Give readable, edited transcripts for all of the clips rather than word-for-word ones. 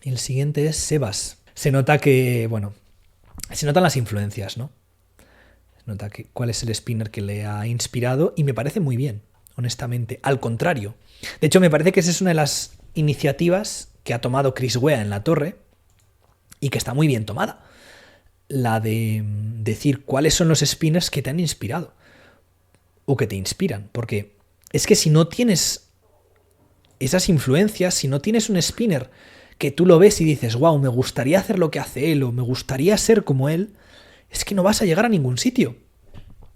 Y el siguiente es Sebas. Se nota que, bueno, se notan las influencias, ¿no? Se nota que cuál es el spinner que le ha inspirado y me parece muy bien, honestamente. Al contrario. De hecho, me parece que esa es una de las iniciativas que ha tomado Chris Wea en la torre y que está muy bien tomada. La de decir cuáles son los spinners que te han inspirado o que te inspiran. Porque es que si no tienes esas influencias, si no tienes un spinner que tú lo ves y dices, wow, me gustaría hacer lo que hace él o me gustaría ser como él, es que no vas a llegar a ningún sitio.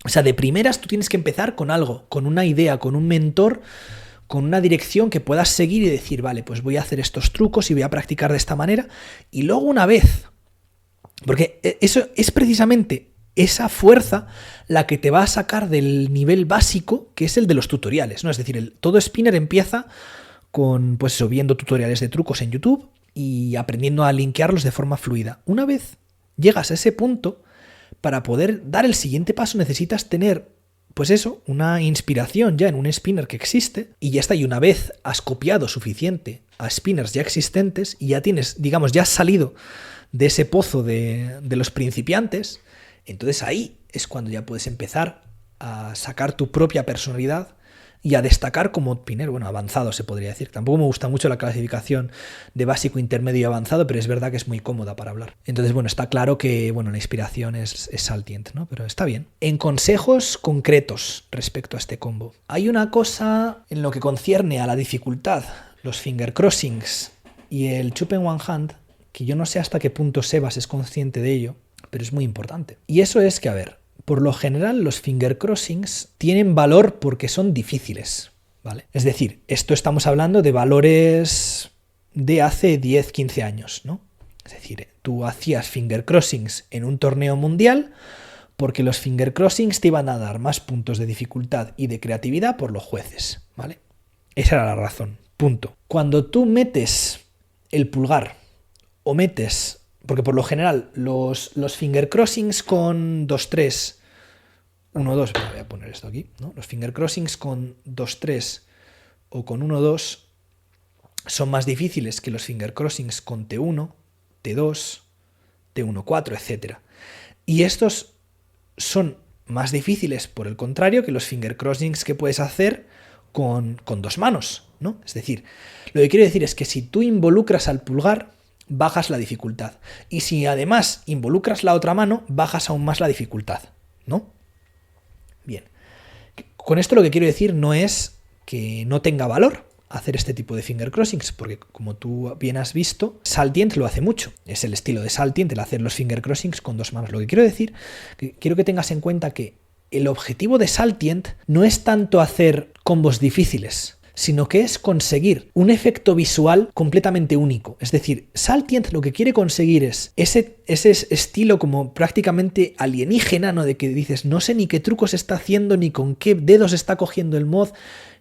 O sea, de primeras tú tienes que empezar con algo, con una idea, con un mentor, con una dirección que puedas seguir y decir, vale, pues voy a hacer estos trucos y voy a practicar de esta manera. Y luego una vez, porque eso es precisamente esa fuerza la que te va a sacar del nivel básico, que es el de los tutoriales, ¿no? Es decir, todo spinner empieza con, pues eso, viendo tutoriales de trucos en YouTube y aprendiendo a linkearlos de forma fluida. Una vez llegas a ese punto, para poder dar el siguiente paso necesitas tener, pues eso, una inspiración ya en un spinner que existe y ya está. Y una vez has copiado suficiente a spinners ya existentes y ya tienes, digamos, ya has salido de ese pozo de los principiantes, entonces ahí es cuando ya puedes empezar a sacar tu propia personalidad y a destacar como spinner, bueno, avanzado se podría decir. Tampoco me gusta mucho la clasificación de básico, intermedio y avanzado, pero es verdad que es muy cómoda para hablar. Entonces, bueno, está claro que, bueno, la inspiración es Saltient, ¿no? Pero está bien. En consejos concretos respecto a este combo, hay una cosa en lo que concierne a la dificultad, los finger crossings y el chup en one hand, que yo no sé hasta qué punto Sebas es consciente de ello, pero es muy importante. Y eso es que, a ver, por lo general los finger crossings tienen valor porque son difíciles, ¿vale? Es decir, esto estamos hablando de valores de hace 10, 15 años, ¿no? Es decir, tú hacías finger crossings en un torneo mundial porque los finger crossings te iban a dar más puntos de dificultad y de creatividad por los jueces, ¿vale? Esa era la razón, punto. Cuando tú metes el pulgar o metes, porque por lo general los finger crossings con 2-3, 1-2, voy a poner esto aquí, ¿no? Los finger crossings con 2-3 o con 1-2 son más difíciles que los finger crossings con T1, T2, T1-4, etc. Y estos son más difíciles, por el contrario, que los finger crossings que puedes hacer con dos manos, ¿no? Es decir, lo que quiero decir es que si tú involucras al pulgar, bajas la dificultad. Y si además involucras la otra mano, bajas aún más la dificultad, ¿no? Bien. Con esto lo que quiero decir no es que no tenga valor hacer este tipo de finger crossings, porque como tú bien has visto, Saltient lo hace mucho. Es el estilo de Saltient el hacer los finger crossings con dos manos. Lo que quiero decir, quiero que tengas en cuenta que el objetivo de Saltient no es tanto hacer combos difíciles, sino que es conseguir un efecto visual completamente único. Es decir, Saltient lo que quiere conseguir es ese estilo como prácticamente alienígena, ¿no? De que dices, no sé ni qué trucos está haciendo, ni con qué dedos está cogiendo el mod,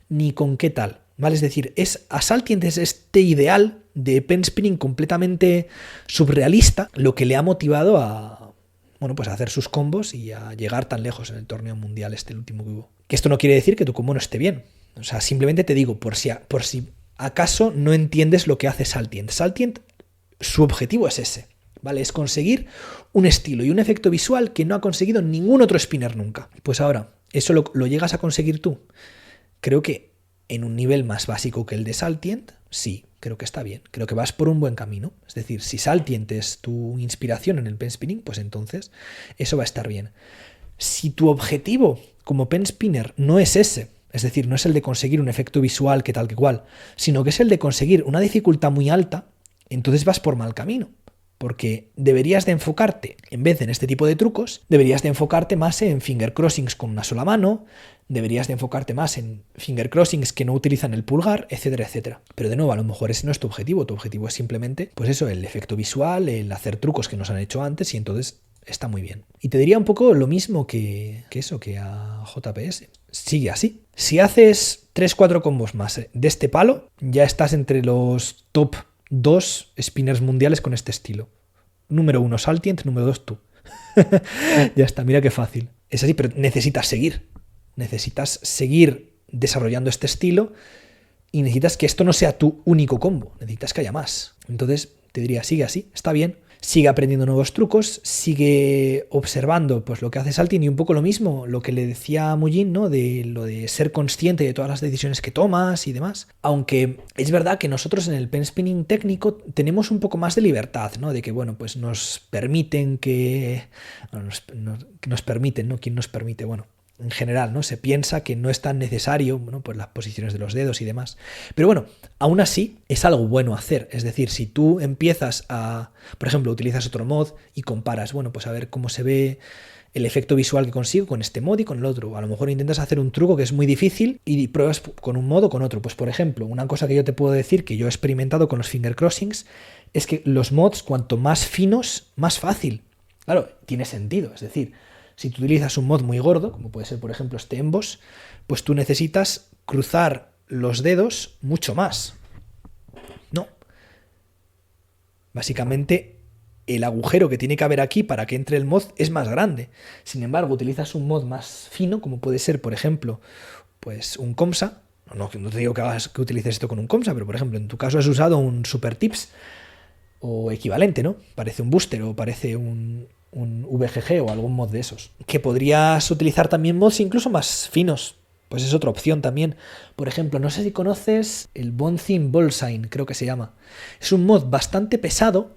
ni con qué tal, ¿vale? Es decir, a Saltient es este ideal de pen spinning completamente surrealista lo que le ha motivado a, bueno, pues a hacer sus combos y a llegar tan lejos en el torneo mundial el último que hubo. Que esto no quiere decir que tu combo no esté bien. O sea, simplemente te digo, por si acaso no entiendes lo que hace Saltient. Saltient, su objetivo es ese, ¿vale? Es conseguir un estilo y un efecto visual que no ha conseguido ningún otro spinner nunca. Pues ahora, ¿eso lo llegas a conseguir tú? Creo que en un nivel más básico que el de Saltient, sí, creo que está bien. Creo que vas por un buen camino. Es decir, si Saltient es tu inspiración en el pen spinning, pues entonces eso va a estar bien. Si tu objetivo como pen spinner no es ese, es decir, no es el de conseguir un efecto visual que tal que cual, sino que es el de conseguir una dificultad muy alta, entonces vas por mal camino. Porque deberías de enfocarte, en vez de en este tipo de trucos, deberías de enfocarte más en finger crossings con una sola mano, deberías de enfocarte más en finger crossings que no utilizan el pulgar, etcétera, etcétera. Pero de nuevo, a lo mejor ese no es tu objetivo es simplemente, pues eso, el efecto visual, el hacer trucos que nos han hecho antes y entonces está muy bien. Y te diría un poco lo mismo que a JPS. Sigue así. Si haces 3-4 combos más de este palo, ya estás entre los top 2 spinners mundiales con este estilo. Número 1 Saltient, número 2 tú. Ya está, mira qué fácil. Es así, pero necesitas seguir. Necesitas seguir desarrollando este estilo y necesitas que esto no sea tu único combo. Necesitas que haya más. Entonces, te diría, sigue así, está bien. Sigue aprendiendo nuevos trucos, sigue observando pues lo que hace Saltine y un poco lo mismo, lo que le decía a Mullin, ¿no? De lo de ser consciente de todas las decisiones que tomas y demás. Aunque es verdad que nosotros en el pen spinning técnico tenemos un poco más de libertad, ¿no? De que, bueno, pues nos permiten que... nos permiten, ¿no? ¿Quién nos permite? Bueno, en general, ¿no? Se piensa que no es tan necesario, bueno, pues las posiciones de los dedos y demás. Pero bueno, aún así es algo bueno hacer. Es decir, si tú empiezas a, por ejemplo, utilizas otro mod y comparas, bueno, pues a ver cómo se ve el efecto visual que consigo con este mod y con el otro. A lo mejor intentas hacer un truco que es muy difícil y pruebas con un mod o con otro. Pues por ejemplo, una cosa que yo te puedo decir que yo he experimentado con los finger crossings es que los mods, cuanto más finos, más fácil. Claro, tiene sentido. Es decir, si tú utilizas un mod muy gordo, como puede ser por ejemplo este emboss, pues tú necesitas cruzar los dedos mucho más. No. Básicamente el agujero que tiene que haber aquí para que entre el mod es más grande. Sin embargo, utilizas un mod más fino, como puede ser por ejemplo pues un Comsa. No te digo que utilices esto con un Comsa, pero por ejemplo en tu caso has usado un Super Tips o equivalente, ¿no? Parece un booster o parece un VGG o algún mod de esos. Que podrías utilizar también mods incluso más finos. Pues es otra opción también. Por ejemplo, no sé si conoces el Bonzin Bolsign, creo que se llama. Es un mod bastante pesado,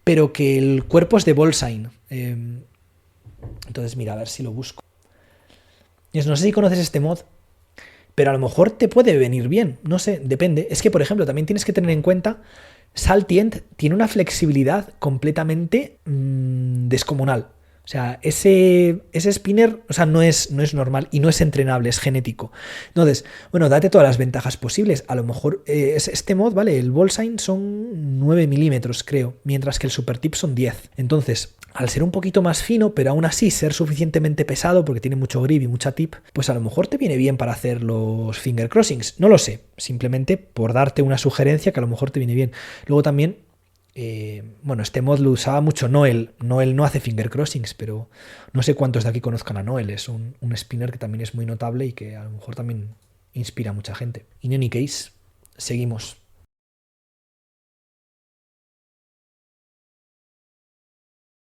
pero que el cuerpo es de Bolsign. Entonces, mira, a ver si lo busco. No sé si conoces este mod, pero a lo mejor te puede venir bien. No sé, depende. Es que, por ejemplo, también tienes que tener en cuenta... Saltient tiene una flexibilidad completamente descomunal. O sea, ese spinner, o sea, no es normal y no es entrenable, es genético. Entonces, bueno, date todas las ventajas posibles. A lo mejor este mod, ¿vale? El Bolsign son 9 milímetros, creo, mientras que el Super Tip son 10. Entonces, al ser un poquito más fino, pero aún así ser suficientemente pesado, porque tiene mucho grip y mucha tip, pues a lo mejor te viene bien para hacer los finger crossings. No lo sé, simplemente por darte una sugerencia que a lo mejor te viene bien. Luego también, bueno, este mod lo usaba mucho Noel. Noel no hace finger crossings, pero no sé cuántos de aquí conozcan a Noel. Es un spinner que también es muy notable y que a lo mejor también inspira a mucha gente. In any case, seguimos.